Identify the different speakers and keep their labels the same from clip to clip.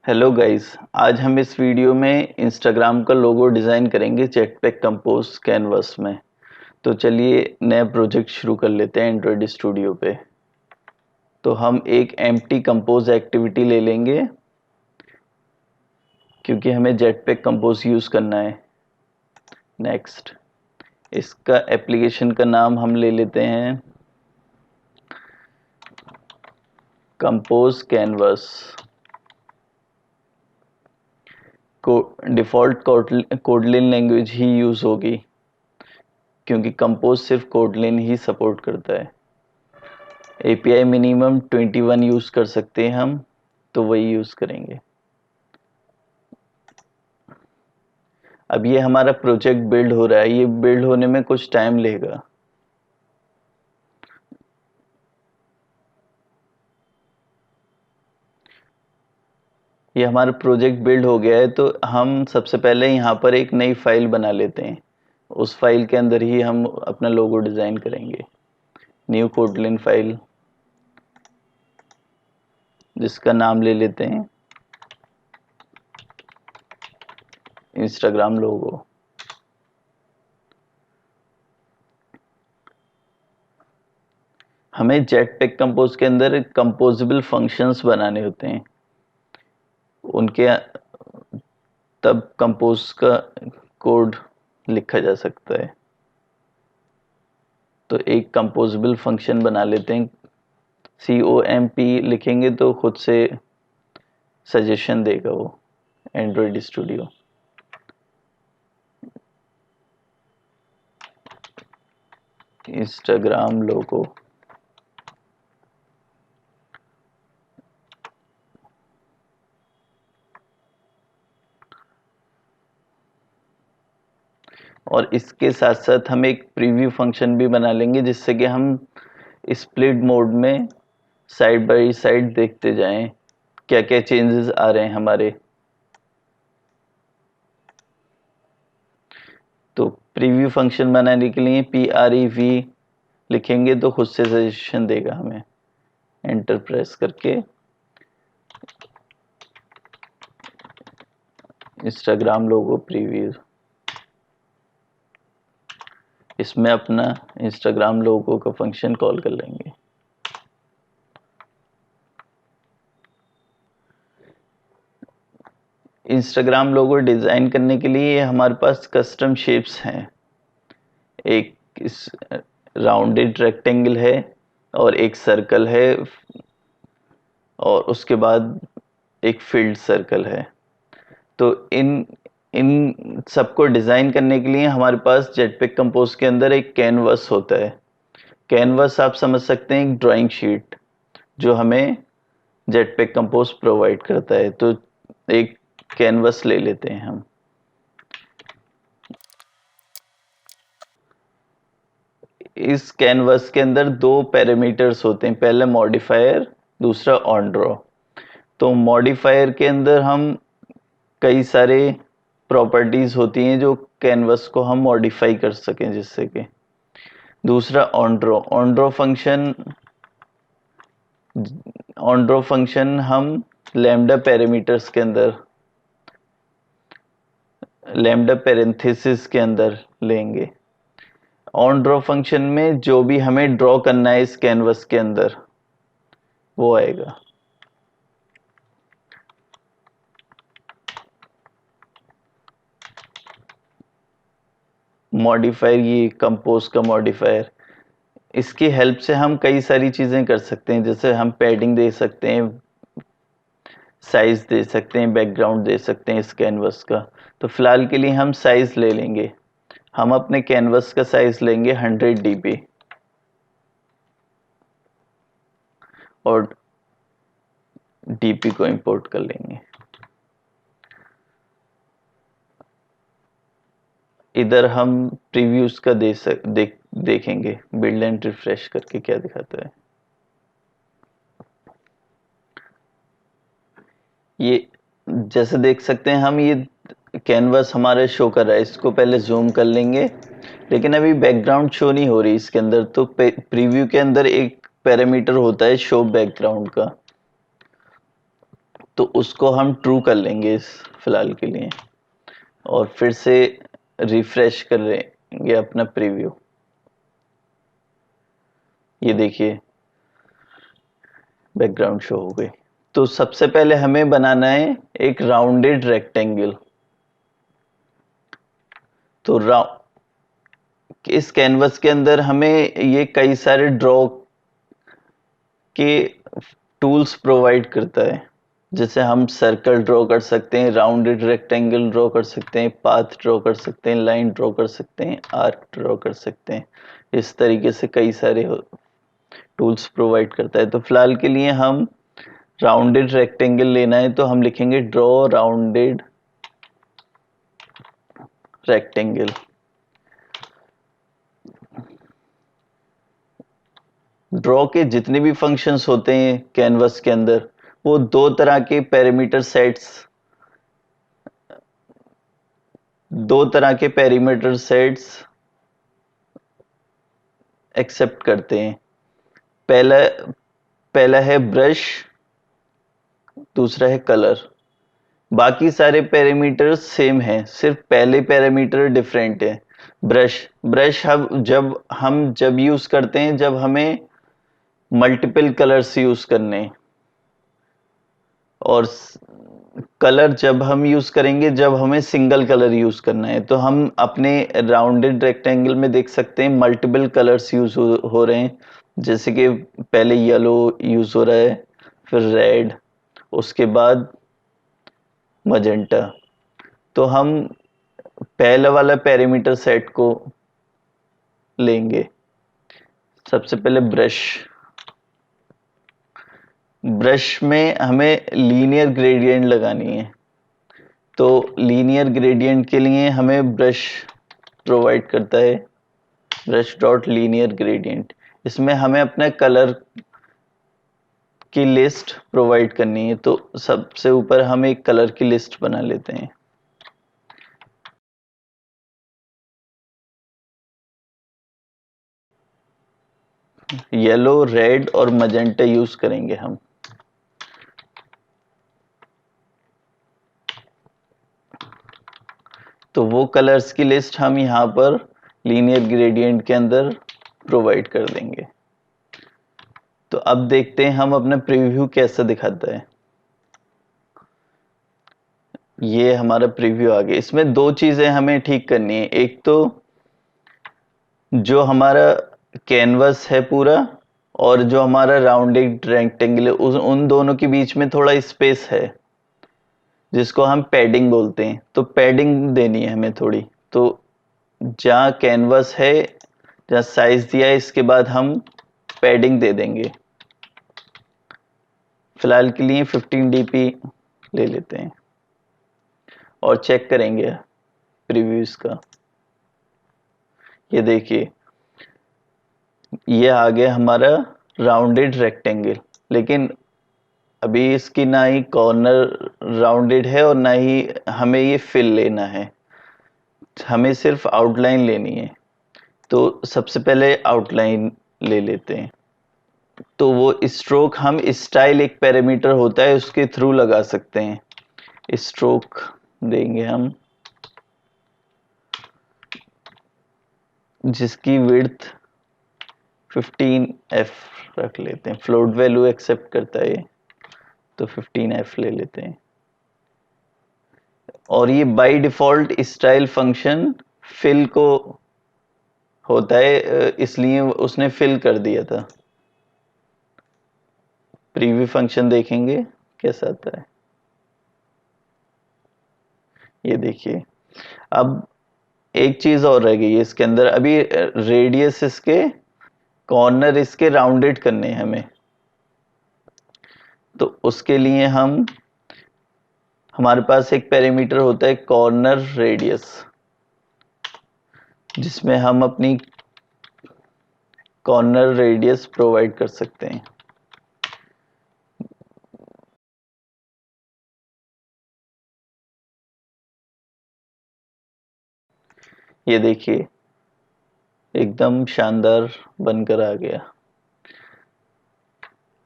Speaker 1: Hello guys. आज हम इस वीडियो में इंस्टाग्राम का लोगो डिज़ाइन करेंगे जेटपैक कंपोज कैनवस में। तो चलिए नया प्रोजेक्ट शुरू कर लेते हैं एंड्रॉयड स्टूडियो पे। तो हम एक एम्प्टी कंपोज एक्टिविटी ले लेंगे क्योंकि हमें जेटपैक कंपोज यूज़ करना है। नेक्स्ट, इसका एप्लीकेशन का नाम हम ले लेते हैं कंपोज कैनवस। को डिफ़ॉल्ट कोडलिन लैंग्वेज ही यूज़ होगी क्योंकि कंपोज सिर्फ कोडलिन ही सपोर्ट करता है। एपीआई मिनिमम 21 यूज़ कर सकते हैं हम, तो वही यूज़ करेंगे। अब ये हमारा प्रोजेक्ट बिल्ड हो रहा है, ये बिल्ड होने में कुछ टाइम लेगा। ये हमारा प्रोजेक्ट बिल्ड हो गया है, तो हम सबसे पहले यहाँ पर एक नई फाइल बना लेते हैं। उस फाइल के अंदर ही हम अपना लोगो डिज़ाइन करेंगे। न्यू कोटलिन फाइल, जिसका नाम ले लेते हैं इंस्टाग्राम लोगो। हमें जेटपैक कंपोज के अंदर कंपोजेबल फंक्शंस बनाने होते हैं, उनके तब कंपोज का कोड लिखा जा सकता है। तो एक कंपोजेबल फंक्शन बना लेते हैं। COMP लिखेंगे तो खुद से सजेशन देगा वो एंड्रॉयड स्टूडियो। इंस्टाग्राम लोगो। और इसके साथ साथ हम एक प्रीव्यू फंक्शन भी बना लेंगे, जिससे कि हम स्प्लिट मोड में साइड बाय साइड देखते जाएं क्या क्या चेंजेस आ रहे हैं हमारे। तो प्रीव्यू फंक्शन बनाने के लिए PREV लिखेंगे तो खुद से सजेशन देगा हमें। एंटर प्रेस करके इंस्टाग्राम लोगो प्रीव्यू, इसमें अपना इंस्टाग्राम लोगो का फंक्शन कॉल कर लेंगे। इंस्टाग्राम लोगो डिज़ाइन करने के लिए हमारे पास कस्टम शेप्स हैं। एक इस राउंडेड रेक्टेंगल है और एक सर्कल है और उसके बाद एक फील्ड सर्कल है। तो इन इन सबको डिज़ाइन करने के लिए हमारे पास जेटपैक कंपोज के अंदर एक कैनवस होता है। कैनवस आप समझ सकते हैं, एक ड्राइंग शीट जो हमें जेटपैक कंपोज प्रोवाइड करता है। तो एक कैनवस ले लेते हैं हम। इस कैनवस के अंदर दो पैरामीटर्स होते हैं, पहला मॉडिफायर, दूसरा ऑन ड्रॉ। तो मॉडिफायर के अंदर हम कई सारे प्रॉपर्टीज होती हैं जो कैनवस को हम मॉडिफाई कर सकें, जिससे कि दूसरा ऑन ड्रॉ फंक्शन हम लैम्डा पैरामीटर्स के अंदर, लैम्डा पैरेंथेसिस के अंदर लेंगे। ऑन ड्रॉ फंक्शन में जो भी हमें ड्रॉ करना है इस कैनवस के अंदर वो आएगा। मॉडिफायर, ये कंपोज का मॉडिफायर, इसकी हेल्प से हम कई सारी चीज़ें कर सकते हैं। जैसे हम पैडिंग दे सकते हैं, साइज दे सकते हैं, बैकग्राउंड दे सकते हैं इस कैनवस का। तो फिलहाल के लिए हम साइज ले लेंगे। हम अपने कैनवस का साइज लेंगे 100 dp और dp को इंपोर्ट कर लेंगे। इधर हम प्रीव्यूज का देखेंगे बिल्ड एंड रिफ्रेश करके क्या दिखाता है। ये जैसे देख सकते हैं हम, ये कैनवस हमारे शो कर रहा है। इसको पहले जूम कर लेंगे, लेकिन अभी बैकग्राउंड शो नहीं हो रही इसके अंदर। तो प्रीव्यू के अंदर एक पैरामीटर होता है शो बैकग्राउंड का। तो उसको हम ट्रू कर लेंगे इस फिलहाल के लिए, और फिर से रिफ्रेश कर लेंगे अपना प्रीव्यू। ये देखिए बैकग्राउंड शो हो गई। तो सबसे पहले हमें बनाना है एक राउंडेड रेक्टेंगल। तो इस कैनवस के अंदर हमें ये कई सारे ड्रॉ के टूल्स प्रोवाइड करता है। जैसे हम सर्कल ड्रॉ कर सकते हैं, राउंडेड रेक्टेंगल ड्रॉ कर सकते हैं, पाथ ड्रॉ कर सकते हैं, लाइन ड्रॉ कर सकते हैं, आर्क ड्रॉ कर सकते हैं। इस तरीके से कई सारे टूल्स प्रोवाइड करता है। तो फिलहाल के लिए हम राउंडेड रेक्टेंगल लेना है, तो हम लिखेंगे ड्रॉ राउंडेड रेक्टेंगल। ड्रॉ के जितने भी फंक्शंस होते हैं कैनवस के अंदर, वो दो तरह के पेरीमीटर सेट्स एक्सेप्ट करते हैं। पहला पहला है ब्रश, दूसरा है कलर। बाकी सारे पैरामीटर्स सेम हैं, सिर्फ पहले पैरामीटर डिफरेंट है। ब्रश ब्रश हम जब यूज करते हैं जब हमें मल्टीपल कलर्स यूज करने हैं, और कलर जब हम यूज करेंगे जब हमें सिंगल कलर यूज करना है। तो हम अपने राउंडेड रेक्टेंगल में देख सकते हैं मल्टीपल कलर्स यूज हो रहे हैं। जैसे कि पहले येलो यूज हो रहा है, फिर रेड, उसके बाद मजेंटा। तो हम पहला वाला पैरामीटर सेट को लेंगे। सबसे पहले ब्रश ब्रश में हमें लीनियर ग्रेडियंट लगानी है। तो लीनियर ग्रेडियंट के लिए हमें ब्रश प्रोवाइड करता है, ब्रश डॉट लीनियर ग्रेडियंट। इसमें हमें अपना कलर की लिस्ट प्रोवाइड करनी है। तो सबसे ऊपर हम एक कलर की लिस्ट बना लेते हैं। येलो, रेड और मजेंटा यूज करेंगे हम। तो वो कलर्स की लिस्ट हम यहाँ पर लीनियर ग्रेडियंट के अंदर प्रोवाइड कर देंगे। तो अब देखते हैं हम अपना प्रीव्यू कैसा दिखाता है। ये हमारा प्रीव्यू आ गया। इसमें दो चीजें हमें ठीक करनी है। एक तो जो हमारा कैनवस है पूरा, और जो हमारा राउंडेड रेक्टेंगल है, उन दोनों के बीच में थोड़ा स्पेस है, जिसको हम पैडिंग बोलते हैं। तो पैडिंग देनी है हमें थोड़ी। तो जहाँ कैनवस है, जहाँ साइज दिया है, इसके बाद हम पैडिंग दे देंगे। फिलहाल के लिए 15 dp ले लेते हैं और चेक करेंगे प्रीव्यूज का। ये देखिए, ये आ गया हमारा राउंडेड रेक्टेंगल। लेकिन अभी इसकी ना ही कॉर्नर राउंडेड है और ना ही हमें ये फिल लेना है। हमें सिर्फ आउटलाइन लेनी है। तो सबसे पहले आउटलाइन ले लेते हैं। तो वो स्ट्रोक हम स्टाइल एक पैरामीटर होता है, उसके थ्रू लगा सकते हैं। स्ट्रोक देंगे हम, जिसकी विड्थ 15f रख लेते हैं। फ्लोट वैल्यू एक्सेप्ट करता है, तो 15f ले लेते हैं। और ये by default style function fill को होता है, इसलिए उसने फिल कर दिया था। प्रीव्यू फंक्शन देखेंगे कैसा आता है। ये देखिए, अब एक चीज और रह गई है इसके अंदर। अभी रेडियस इसके, कॉर्नर इसके राउंडेड करने हैं हमें। तो उसके लिए हमारे पास एक पैरामीटर होता है कॉर्नर रेडियस, जिसमें हम अपनी कॉर्नर रेडियस प्रोवाइड कर सकते हैं। ये देखिए, एकदम शानदार बनकर आ गया।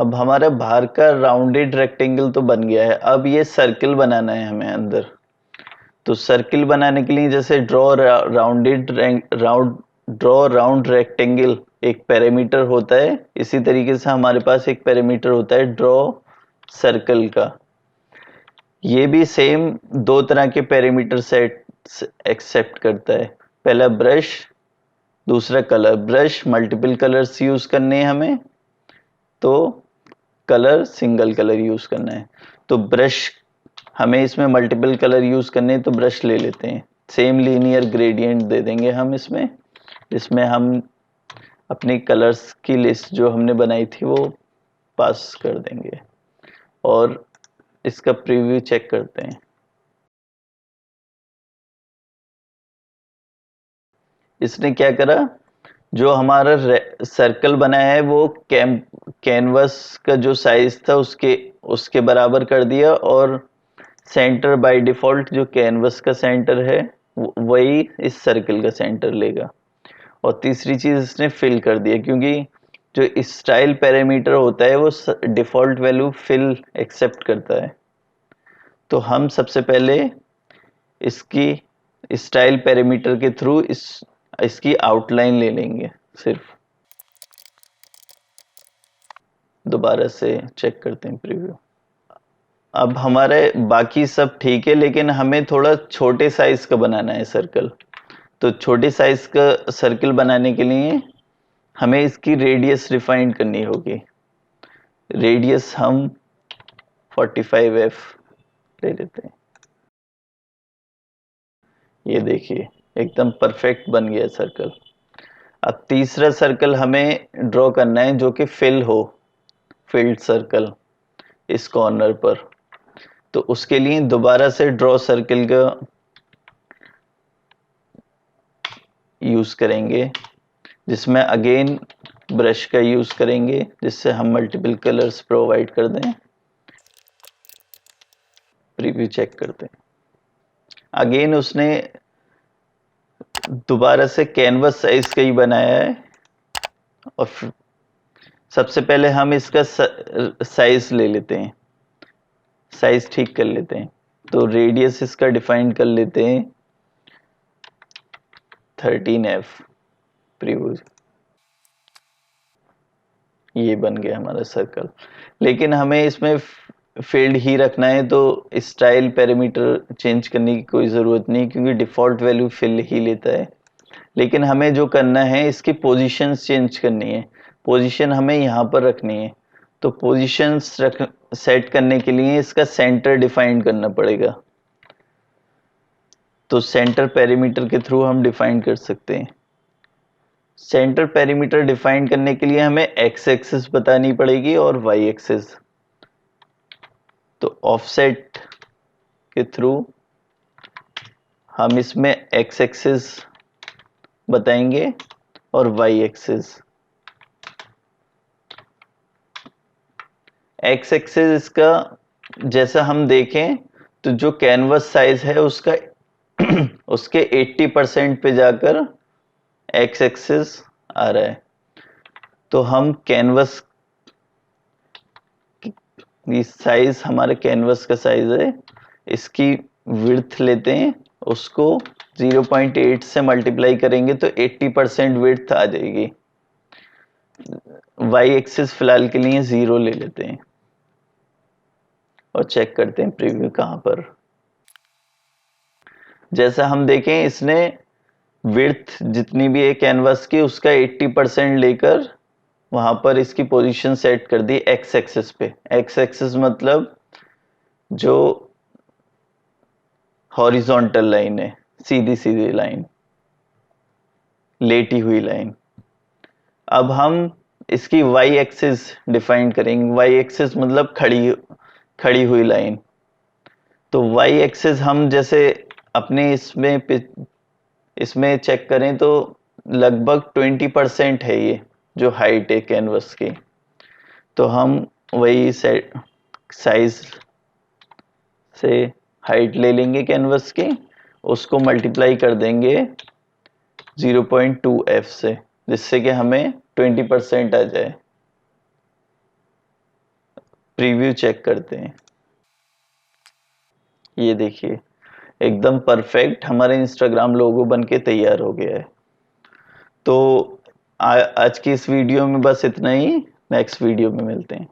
Speaker 1: अब हमारा बाहर का राउंडेड रेक्टेंगल तो बन गया है, अब ये सर्कल बनाना है हमें अंदर। तो सर्किल बनाने के लिए जैसे ड्रॉ राउंड रेक्टेंगल एक पैरामीटर होता है, इसी तरीके से हमारे पास एक पैरामीटर होता है ड्रॉ सर्कल का। ये भी सेम दो तरह के पैरामीटर सेट एक्सेप्ट करता है, पहला ब्रश, दूसरा colour. Brush multiple colours use करने हैं हमें, तो कलर सिंगल कलर यूज करना है। तो ब्रश हमें इसमें मल्टीपल कलर यूज करने हैं, तो ब्रश ले लेते हैं। सेम लीनियर ग्रेडियंट दे देंगे हम इसमें, जिसमें हम अपनी कलर्स की लिस्ट जो हमने बनाई थी वो पास कर देंगे और इसका प्रीव्यू चेक करते हैं। इसने क्या करा, जो हमारा सर्कल बनाया है वो कैनवस का जो साइज था उसके उसके बराबर कर दिया, और सेंटर बाय डिफॉल्ट जो कैनवस का सेंटर है वही इस सर्कल का सेंटर लेगा। और तीसरी चीज इसने फिल कर दिया, क्योंकि जो स्टाइल पैरामीटर होता है वो डिफॉल्ट वैल्यू फिल एक्सेप्ट करता है। तो हम सबसे पहले इसकी स्टाइल पैरामीटर के थ्रू इसकी आउटलाइन ले लेंगे सिर्फ। दोबारा से चेक करते हैं प्रीव्यू। अब हमारे बाकी सब ठीक है, लेकिन हमें थोड़ा छोटे साइज का बनाना है सर्कल। तो छोटे साइज का सर्कल बनाने के लिए हमें इसकी रेडियस डिफाइन करनी होगी। रेडियस हम 45F ले लेते हैं। ये देखिए एकदम परफेक्ट बन गया सर्कल। अब तीसरा सर्कल हमें ड्रॉ करना है जो कि फिल हो, फिल्ड सर्कल इस कॉर्नर पर। तो उसके लिए दोबारा से ड्रॉ सर्कल का यूज करेंगे, जिसमें अगेन ब्रश का यूज करेंगे, जिससे हम मल्टीपल कलर्स प्रोवाइड कर दें। प्रीव्यू चेक करते हैं। अगेन उसने दोबारा से कैनवस साइज का ही बनाया है, और सबसे पहले हम इसका साइज ले लेते हैं, साइज ठीक कर लेते हैं। तो रेडियस इसका डिफाइन कर लेते हैं 13F। प्रीव्यू, ये बन गया हमारा सर्कल। लेकिन हमें इसमें फील्ड ही रखना है, तो स्टाइल पैरामीटर चेंज करने की कोई ज़रूरत नहीं, क्योंकि डिफ़ॉल्ट वैल्यू फिल ही लेता है। लेकिन हमें जो करना है इसकी पोजीशंस चेंज करनी है, पोजीशन हमें यहाँ पर रखनी है। तो पोजीशंस सेट करने के लिए इसका सेंटर डिफाइन करना पड़ेगा। तो सेंटर पैरामीटर के थ्रू हम डिफाइन कर सकते हैं। सेंटर पैरामीटर डिफाइन करने के लिए हमें एक्स एक्सिस बतानी पड़ेगी और वाई एक्सिस। तो ऑफसेट के थ्रू हम इसमें एक्स एक्सिस बताएंगे और वाई एक्सिस। एक्स एक्सिस इसका जैसा हम देखें तो जो कैनवस साइज है उसका उसके 80% पे जाकर एक्स एक्सिस आ रहा है। तो हम कैनवस की साइज, हमारे कैनवस का साइज है, इसकी विड्थ लेते हैं, उसको 0.8 से मल्टीप्लाई करेंगे तो 80% विड्थ आ जाएगी। वाई एक्सिस फिलहाल के लिए 0 ले लेते हैं और चेक करते हैं प्रीव्यू कहाँ पर। जैसा हम देखें इसने विड्थ जितनी भी है कैनवस की उसका 80% लेकर वहां पर इसकी पोजीशन सेट कर दी एक्स एक्सिस पे। एक्स एक्सिस मतलब जो हॉरिजॉन्टल लाइन है, सीधी सीधी लाइन, लेटी हुई लाइन। अब हम इसकी वाई एक्सिस डिफाइन करेंगे। वाई एक्सिस मतलब खड़ी हुई लाइन। तो वाई एक्सिस हम जैसे अपने इसमें चेक करें तो लगभग 20% है ये जो हाइट है कैनवस की। तो हम वही साइज से हाइट ले लेंगे कैनवस की, उसको मल्टीप्लाई कर देंगे 0.2F से, जिससे कि हमें 20% आ जाए। प्रीव्यू चेक करते हैं। ये देखिए एकदम परफेक्ट हमारा इंस्टाग्राम लोगो बन के तैयार हो गया है। तो आज की इस वीडियो में बस इतना ही। नेक्स्ट वीडियो में मिलते हैं।